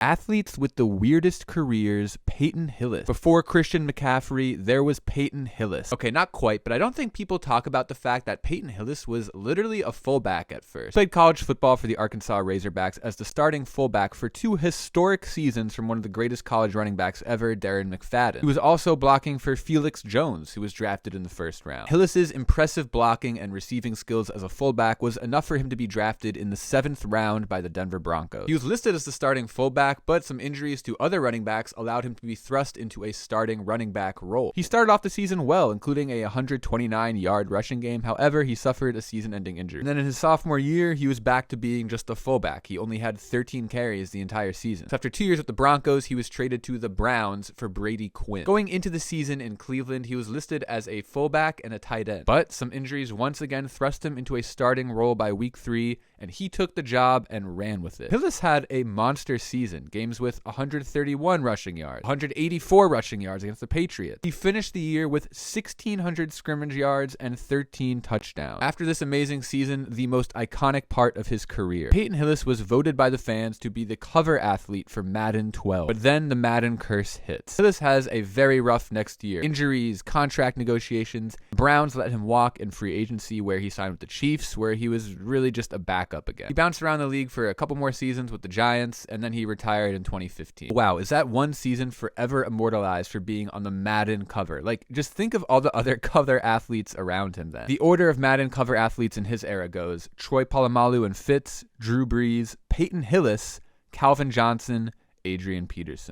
Athletes with the weirdest careers, Peyton Hillis. Before Christian McCaffrey, there was Peyton Hillis. Okay, not quite, but I don't think people talk about the fact that Peyton Hillis was literally a fullback at first. Played college football for the Arkansas Razorbacks as the starting fullback for 2 historic seasons from one of the greatest college running backs ever, Darren McFadden. He was also blocking for Felix Jones, who was drafted in the first round. Hillis's impressive blocking and receiving skills as a fullback was enough for him to be drafted in the 7th round by the Denver Broncos. He was listed as the starting fullback, but some injuries to other running backs allowed him to be thrust into a starting running back role. He started off the season well, including a 129-yard rushing game. However, he suffered a season-ending injury. And then in his sophomore year, he was back to being just a fullback. He only had 13 carries the entire season. So after 2 years with the Broncos, he was traded to the Browns for Brady Quinn. Going into the season in Cleveland, he was listed as a fullback and a tight end. But some injuries once again thrust him into a starting role by week 3, and he took the job and ran with it. Hillis had a monster season. Games with 131 rushing yards, 184 rushing yards against the Patriots. He finished the year with 1,600 scrimmage yards and 13 touchdowns. After this amazing season, the most iconic part of his career, Peyton Hillis was voted by the fans to be the cover athlete for Madden 12. But then the Madden curse hits. Hillis has a very rough next year. Injuries, contract negotiations. Browns let him walk in free agency, where he signed with the Chiefs, where he was really just a backup again. He bounced around the league for a couple more seasons with the Giants, and then he retired in 2015. Wow, is that one season forever immortalized for being on the Madden cover? Like, just think of all the other cover athletes around him then. The order of Madden cover athletes in his era goes Troy Polamalu and Fitz, Drew Brees, Peyton Hillis, Calvin Johnson, Adrian Peterson.